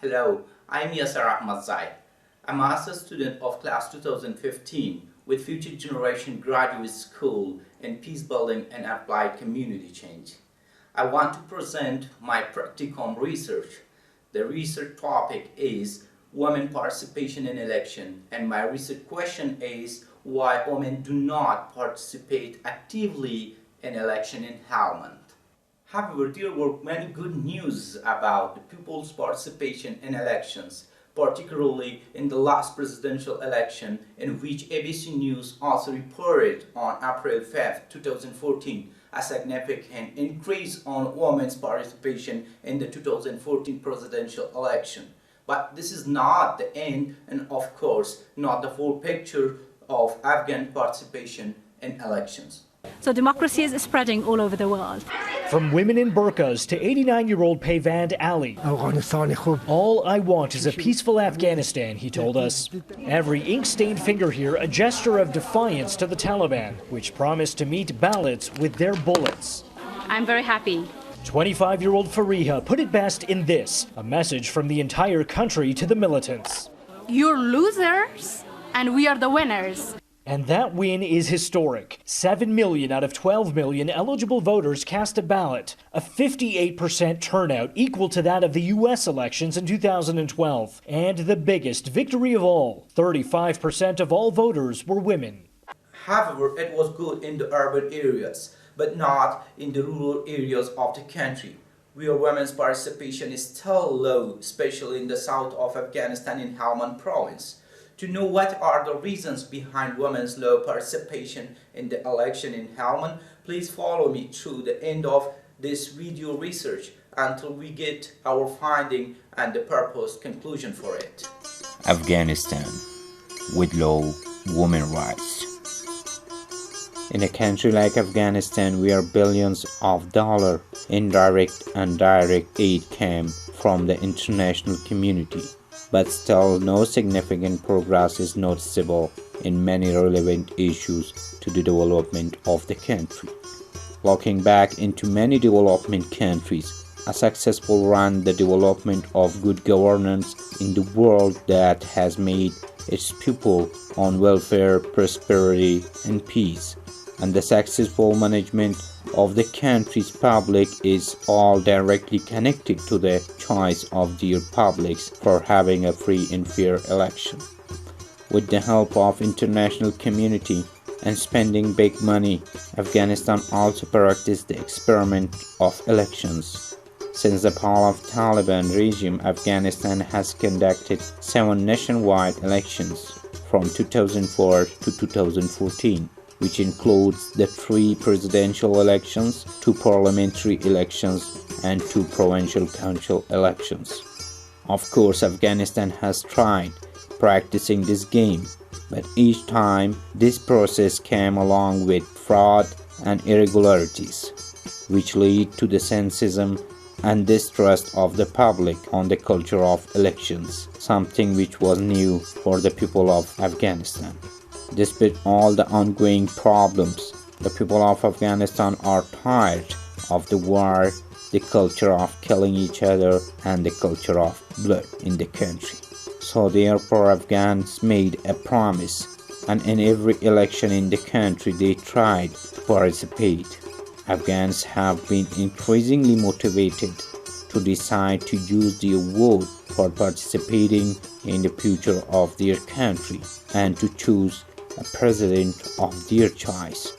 Hello, I'm Yasar Ahmadzai. I'm a master's student of class 2015 with Future Generation Graduate School in Peace Building and Applied Community Change. I want to present my Practicum research. The research topic is women participation in election, and my research question is why women do not participate actively in election in Helmand. However, there were many good news about the people's participation in elections, particularly in the last presidential election, in which ABC News also reported on April 5, 2014, a significant increase on women's participation in the 2014 presidential election. But this is not the end, and of course not the full picture of Afghan participation in elections. So democracy is spreading all over the world. From women in burqas to 89-year-old Payvand Ali. All I want is a peaceful Afghanistan, he told us. Every ink-stained finger here a gesture of defiance to the Taliban, which promised to meet ballots with their bullets. I'm very happy. 25-year-old Fariha put it best in this, a message from the entire country to the militants. You're losers, and we are the winners. And that win is historic. 7 million out of 12 million eligible voters cast a ballot, a 58% turnout equal to that of the U.S. elections in 2012. And the biggest victory of all, 35% of all voters were women. However, it was good in the urban areas, but not in the rural areas of the country, where women's participation is still low, especially in the south of Afghanistan in Helmand province. To know what are the reasons behind women's low participation in the election in Helmand, please follow me through the end of this video research until we get our finding and the purposed conclusion for it. Afghanistan with low women rights. In a country like Afghanistan, where billions of dollars in direct and direct aid came from the international community, but still no significant progress is noticeable in many relevant issues to the development of the country. Looking back into many development countries, a successful run the development of good governance in the world that has made its people on welfare, prosperity, and peace, and the successful management of the country's public is all directly connected to the choice of their publics for having a free and fair election. With the help of international community and spending big money, Afghanistan also practiced the experiment of elections. Since the fall of Taliban regime, Afghanistan has conducted 7 nationwide elections from 2004 to 2014. Which includes the 3 presidential elections, 2 parliamentary elections, and 2 provincial council elections. Of course, Afghanistan has tried practicing this game, but each time this process came along with fraud and irregularities, which lead to the cynicism and distrust of the public on the culture of elections, something which was new for the people of Afghanistan. Despite all the ongoing problems, the people of Afghanistan are tired of the war, the culture of killing each other, and the culture of blood in the country. So therefore Afghans made a promise, and in every election in the country they tried to participate. Afghans have been increasingly motivated to decide to use their vote for participating in the future of their country and to choose a president of their choice.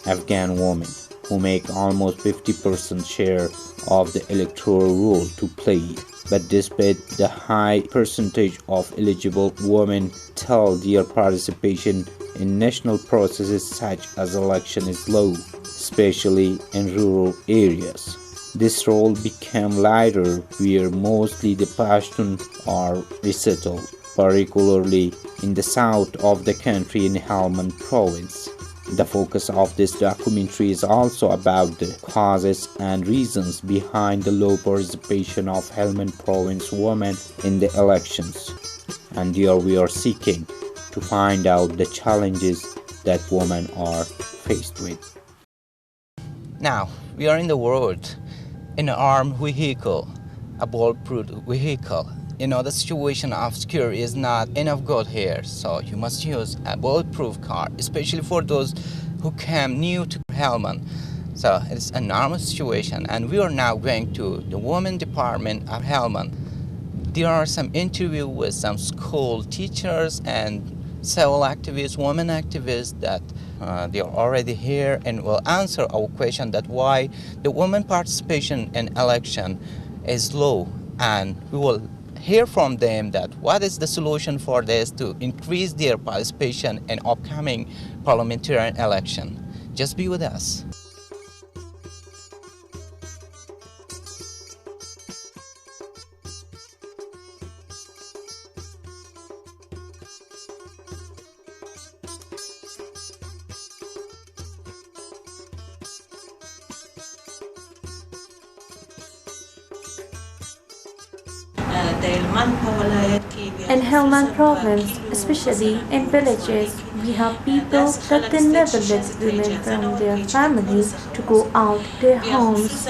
Afghan women, who make almost 50% share of the electoral roll to play, but despite the high percentage of eligible women, still their participation in national processes such as election is low, especially in rural areas. This role became lighter where mostly the Pashtun are resettled, particularly in the south of the country in Helmand province. The focus of this documentary is also about the causes and reasons behind the low participation of Helmand province women in the elections. And here we are seeking to find out the challenges that women are faced with. Now, we are in the world in an armed vehicle a bulletproof vehicle. The situation of security is not enough good here, so you must use a bulletproof car, especially for those who came new to Helmand. So it's a normal situation, and we are now going to the women department of Helmand. There are some interviews with some school teachers and several activists, women activists, that they are already here and will answer our question that why the women participation in election is low, and we will hear from them that what is the solution for this to increase their participation in upcoming parliamentary election. Just be with us. In Helmand province, especially in villages, we have people that they never let women from their families to go out their homes.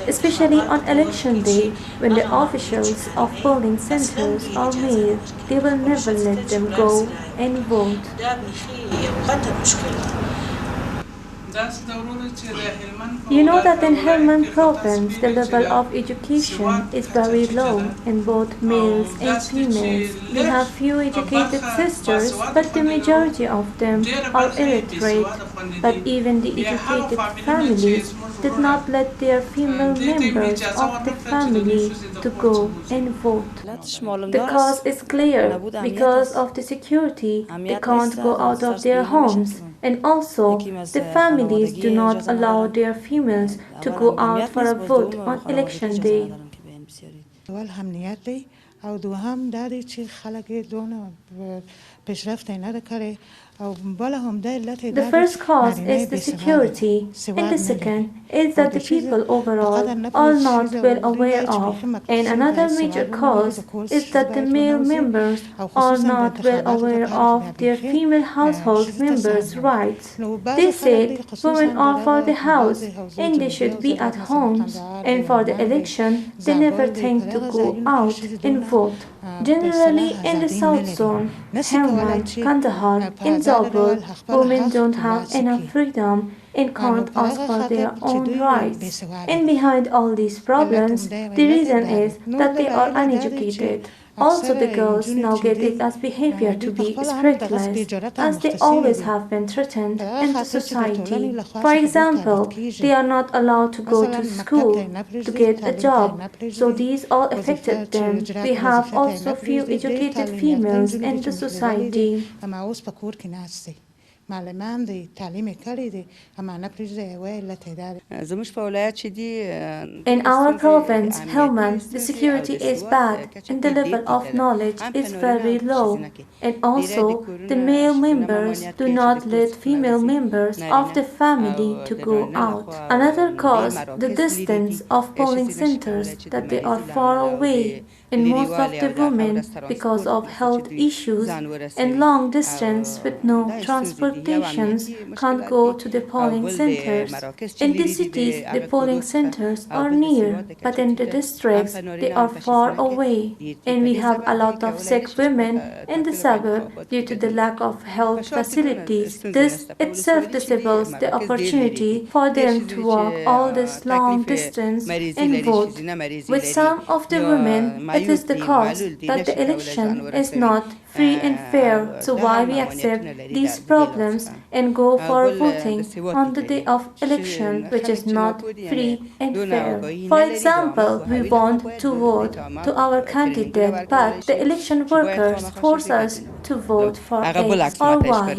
Especially on election day, when the officials of polling centers are male, they will never let them go and vote. You know that in Helmand province, the level of education is very low in both males and females. We have few educated sisters, but the majority of them are illiterate. But even the educated families did not let their female members of the family to go and vote. The cause is clear. Because of the security, they can't go out of their homes. And also, the families do not allow their females to go out for a vote on election day. The first cause is the security, and the second is that the people overall are not well aware of. And another major cause is that the male members are not well aware of their female household members' rights. They said women are for the house and they should be at homes, and for the election they never think to go out and vote. Generally, in the South Zone, Helmand, Kandahar, in Zabul, women don't have enough freedom and can't ask for their own rights. And behind all these problems, the reason is that they are uneducated. Also, the girls now get it as behavior to be spiritless, as they always have been threatened in the society. For example, they are not allowed to go to school to get a job, so these all affected them. We have also few educated females in the society. In our province, Helmand, the security is bad and the level of knowledge is very low. And also, the male members do not let female members of the family to go out. Another cause, the distance of polling centers, that they are far away. And most of the women, because of health issues and long distance with no transportations, can't go to the polling centers. In the cities, the polling centers are near, but in the districts, they are far away. And we have a lot of sick women in the suburb due to the lack of health facilities. This itself disables the opportunity for them to walk all this long distance and vote. With some of the women, it is the cause that the election is not free and fair. So why we accept these problems and go for voting on the day of election, which is not free and fair. For example, we want to vote to our candidate, but the election workers force us to vote for X or Y.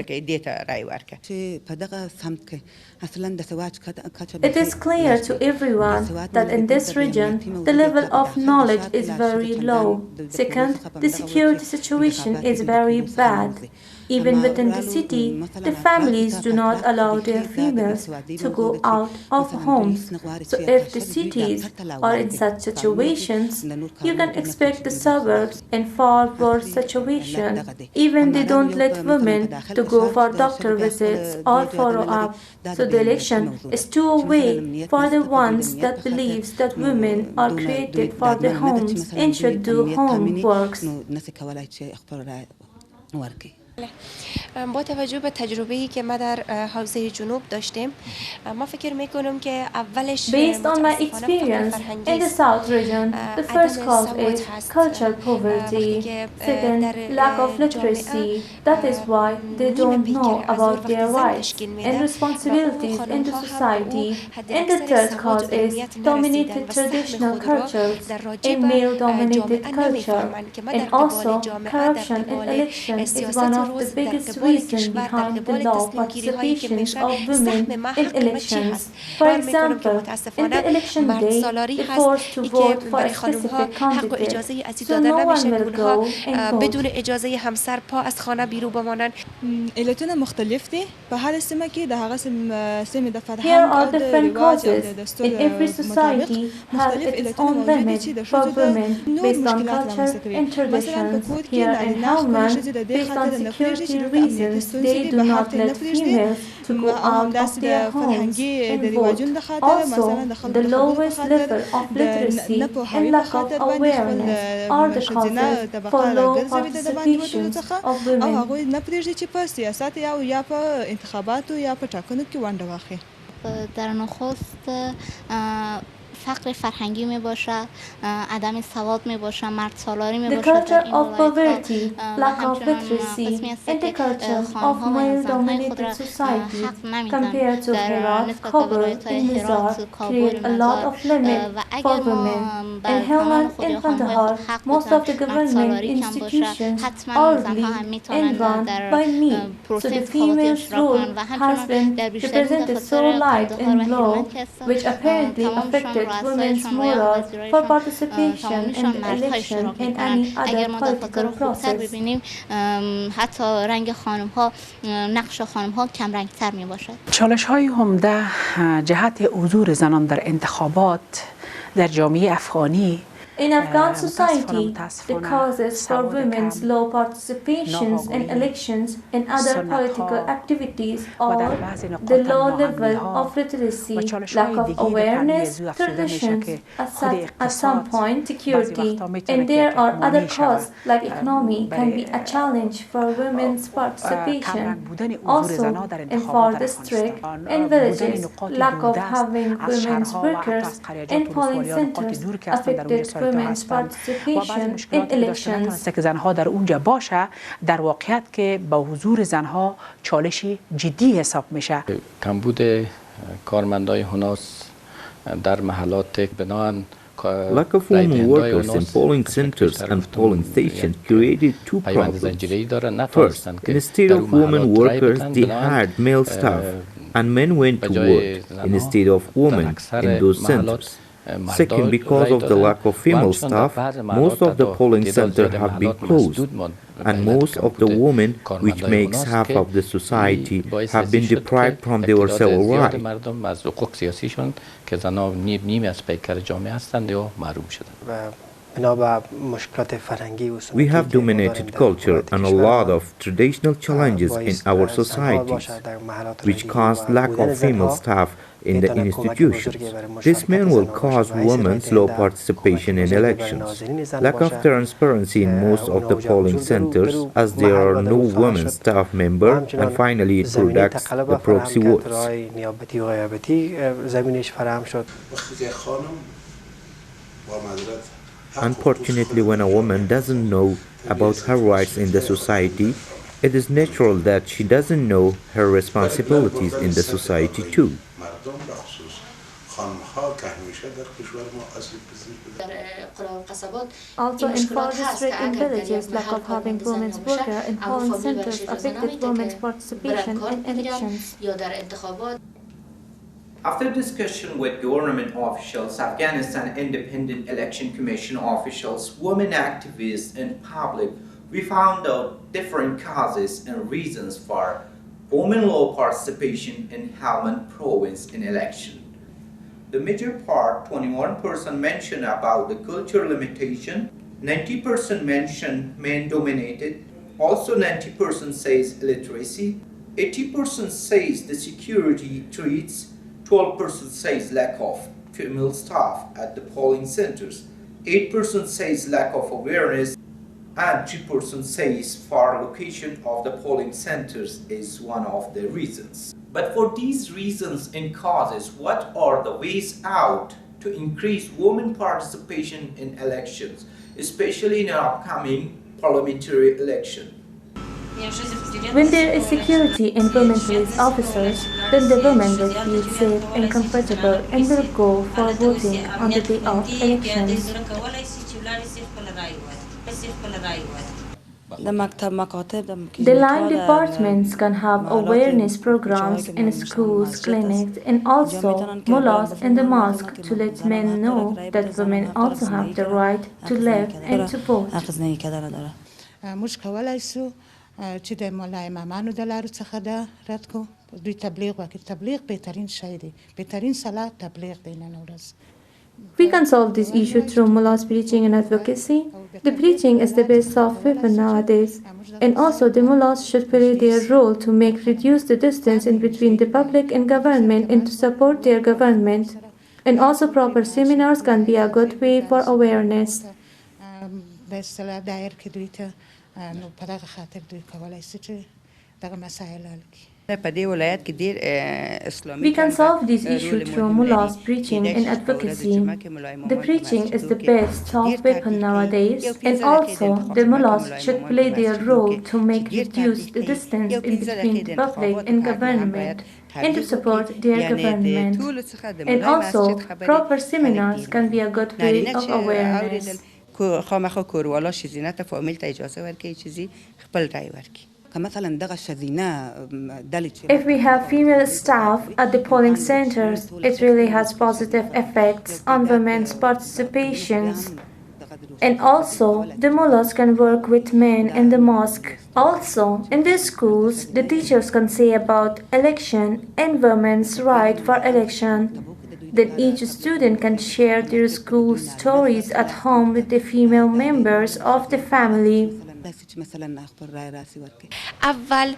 It is clear to everyone that in this region, the level of knowledge is very low. Second, the security situation is very bad. Even within the city, the families do not allow their females to go out of homes. So if the cities are in such situations, you can expect the suburbs in far worse situations. Even they don't let women to go for doctor visits or follow-up. So the election is a way for the ones that believes that women are created for their homes and should do homeworks. با توجه به تجربه‌ای که ما در حوزه جنوب داشتیم ما فکر می‌کنم که اولش Based on my experience in the South region, the first cause is cultural poverty, second, lack of literacy. That is why they don't know about their rights and responsibilities in the society. And the third cause is dominated traditional cultures and male-dominated culture. And also, corruption in elections is one of the biggest reasons behind the low participation of women in elections. For example, in the election day, they're forced to vote for a specific candidate, so no one will go and بدون vote. اجازه همسر پا از خانه بیرون بمانند. علتونه مختلف دي په هر سیمه کې د هغه سیمه د فرهنګ Here are او د different رواج او causes. د دستور In every society has مختلف its علتونه own موجود دي limit چې د for ښځو د women نور based on مشکلات culture رامنځته کوي and مثلا په traditions. کور کې Here in نارینه خپلې Helmand, ښځې د دې based on خاطر نه پرېږدي چې security دلته امنیتي reasons, ستونزې they دي do بهر not ته نه let پرېږدي females to go او out of همداسې د their homes فرهنګي د and رواجونو vote. د خاطر مثلا Also, د خلکو the د خبرو په lowest خاطر level of د literacy نه and پوهاوي په lack of خاطر باندې خپل awareness are the ښځینه causes طبقه for low راګرځوي د باندې وتلو participation څخه of او women. هغوی نه پرېږدي چې په سیاست یا په انتخاباتو یا په ټاکنو کې ونډه واخلي. در نخست فقر فرهنگی می باشد، عدم سواد می باشد، مرد سالاری می The باشد در culture این of ولایت‌ها poverty, و lack of همچنان literacy, قسمی است and the که culture of خانم‌ها و زن‌های خود male-dominated را society حق نمی‌دن compared to در Herat, نسبت به Kabul, ولایت‌های and هرات، Mizar کابل، create a lot مزار of limit و for اگر ما women. بر In زنان Helmand خود یا and خانم‌های خود Kandahar, حق most of the بدن، مرد government سالاری کم باشه، institutions حتما are زن‌ها هم lead and می‌توانند run در by me. So the پروسه انتخاباتی female's اشتراک role کنند و has همچنان been در بیشترین represented so دفاتر light قندهار و and low, هلمند که هستند which apparently تمامشان affected women's رؤسایشان و یا moral for وزیرایشان participation in تمامیشان the مردها election اشتراک and میکنند. any اگر other ما دفاتر رو political خوبتر process. ببینیم حتی رنگ خانم ها، نقش خانم ها کم رنگ تر می باشد. چالش های عمده جهت حضور زنان در انتخابات در جامعه افغانی In Afghan society, the causes for women's low participations in elections and other political activities are the low level of literacy, lack of awareness, traditions, at some point security, and there are other causes like economy can be a challenge for women's participation. Also, in far districts and villages, lack of having women's workers and polling centers affected women's participation in elections. که زنها در اونجا باشه در واقعیت که با حضور زنها چالش جدی حساب میشه. کمبود کارمندای هناس در محلات بنان Lack of women workers in polling centers and polling stations created two problems. First, instead of women workers, they hired male staff, and men went to work instead of women in those centers. Second, because of the lack of female staff, most of the polling centers have been closed, and most of the women, which makes half of the society, have been deprived from their civil rights. We have dominated culture and a lot of traditional challenges in our societies, which cause lack of female staff in the institutions. This may will cause women's low participation in elections, lack of transparency in most of the polling centers as there are no women staff members, and finally it products the proxy votes. Unfortunately, when a woman doesn't know about her rights in the society, it is natural that she doesn't know her responsibilities in the society too. Also, in far districts and villages, lack of having women's worker in polling centers affected women's participation in elections. After discussion with government officials, Afghanistan Independent Election Commission officials, women activists, and public, we found out different causes and reasons for women low participation in Helmand province in election. The major part, 21% mention about the cultural limitation, 90% mention men dominated, also 90% says illiteracy, 80% says the security threats, 12% says lack of female staff at the polling centers, 8% says lack of awareness, and 3% says far location of the polling centers is one of the reasons. But for these reasons and causes, what are the ways out to increase women participation in elections, especially in an upcoming parliamentary election? When there is security in women police officers, then the women will feel safe and comfortable and will go for voting on the day of elections. The line departments can have awareness programs in schools, clinics, and also mullahs in the mosque to let men know that women also have the right to live and to vote. چې د مولای مامانو د لارو څخه ده رد کو دوی تبلیغ وکړي تبلیغ بهترین شی دی بهترین صلاح تبلیغ دی نن ورځ We can solve this issue through mullahs preaching and advocacy. The preaching is the best soft weapon nowadays. And also the mullahs should play their role to reduce the distance in between the public and government and to support their government. And also proper seminars can be a good way for awareness. به اصطلاح دایر که دوی ته نو په دغه خاطر دوی کولای شي چې دغه مسایل حل کړي We can solve this issue through mullahs preaching and advocacy. The preaching is the best soft weapon nowadays, and also the mullahs should play their role to reduce the distance in between the public and government and to support their government. And also, proper seminars can be a good way of awareness. خامخا کوروالا شزینه تا فامیل تا اجازه ورکی چیزی خپل رای ورکی If we have female staff at the polling centers, it really has positive effects on women's participations. And also, the mullahs can work with men in the mosque. Also, in the schools, the teachers can say about election and women's right for election. Then each student can share their school stories at home with the female members of the family. اول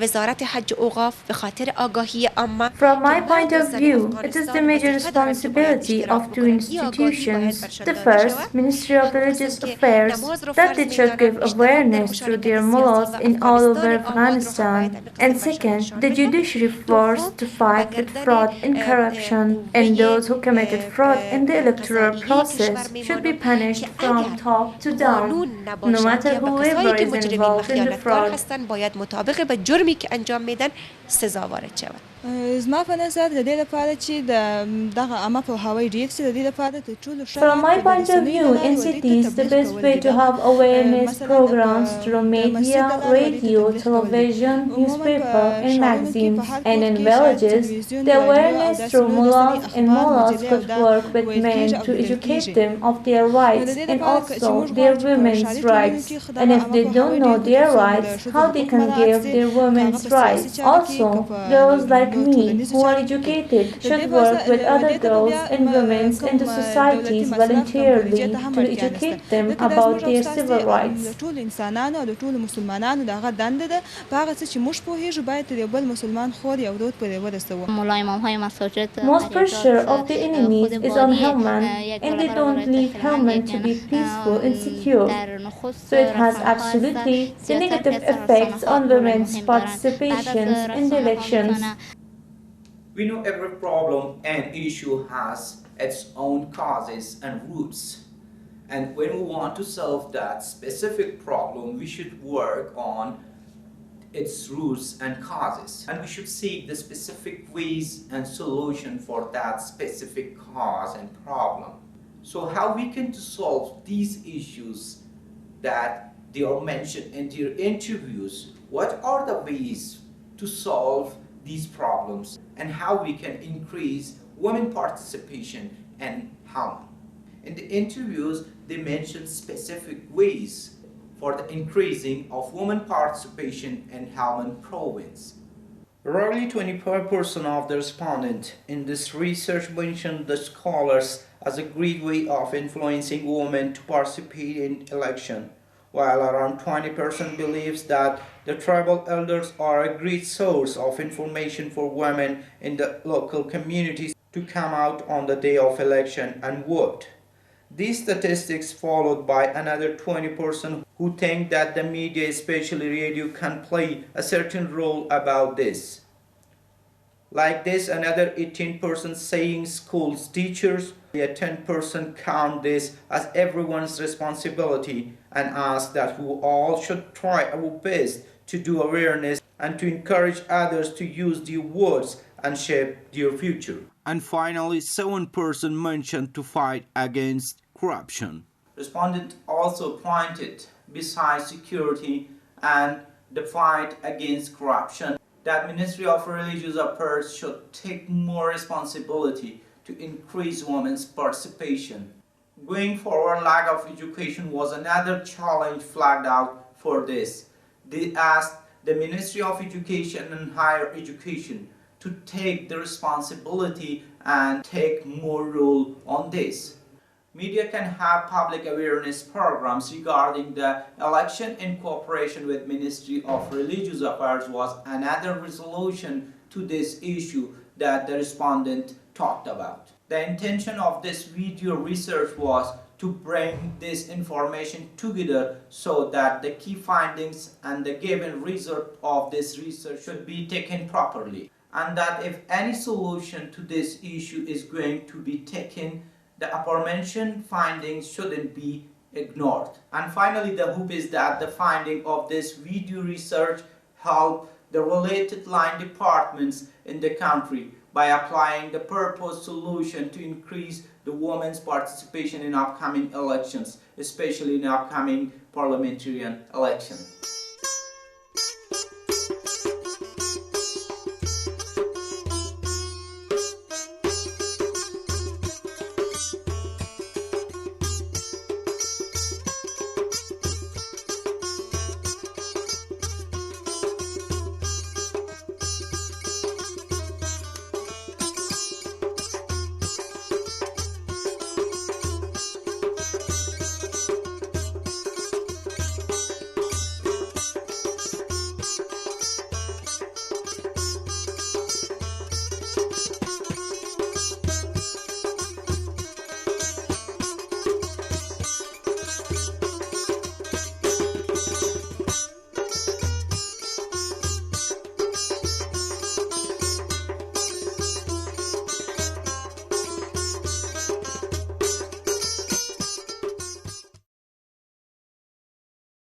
وزارت حج و اوقاف به خاطر آگاهی عامه From my point of view, it is the major responsibility of two institutions. The first, Ministry of Religious Affairs, that it should give awareness through their mullahs in all over Afghanistan. And second, the judiciary force to fight with fraud and corruption. And those who committed fraud in the electoral process should be punished from top to down, no matter who خیانتکار هستند باید مطابق به جرمی که انجام میدن سزا وارد شود. زما په نظر د دې لپاره چې دغه عامه پوهاوی ډیر سي د دې لپاره د ټولو From my point of view, in cities, the best way to have awareness programs through media, radio, television, newspaper, and magazines. And in villages, the awareness through mullahs and mullahs could work with men to educate them of their rights and also their women's rights. And if they don't know their rights, how they can give their women's rights. Also, girls like me, who are educated, should work with other girls and women in the societies voluntarily to educate them about their civil rights. Most pressure of the enemies is on Helmand, and they don't leave Helmand to be peaceful and secure. So it has absolutely the negative effects on women's participations in the elections. We know every problem and issue has its own causes and roots. And when we want to solve that specific problem, we should work on its roots and causes. And we should seek the specific ways and solution for that specific cause and problem. So how we can solve these issues that they are mentioned in their interviews? What are the ways to solve these problems and how we can increase women participation and how? In the interviews, they mentioned specific ways for the increasing of women participation in Helmand province. Roughly 25% of the respondents in this research mentioned the scholars as a great way of influencing women to participate in election, while around 20% believes that the tribal elders are a great source of information for women in the local communities to come out on the day of election and vote. These statistics followed by another 20% who think that the media, especially radio, can play a certain role about this. Like this, another 18% saying schools, teachers, a 10% count this as everyone's responsibility and ask that we all should try our best to do awareness and to encourage others to use their words and shape their future. And finally, 7% mentioned to fight against corruption. Respondents also pointed, besides security and the fight against corruption, that Ministry of Religious Affairs should take more responsibility to increase women's participation. Going forward, lack of education was another challenge flagged out for this. They asked the Ministry of Education and Higher Education to take the responsibility and take more role on this. Media can have public awareness programs regarding the election in cooperation with Ministry of Religious Affairs was another resolution to this issue that the respondent talked about. The intention of this video research was to bring this information together so that the key findings and the given result of this research should be taken properly, and that if any solution to this issue is going to be taken, the aforementioned findings shouldn't be ignored. And finally, the hope is that the finding of this video research help the related line departments in the country by applying the purposed solution to increase the women's participation in upcoming elections, especially in upcoming parliamentary elections.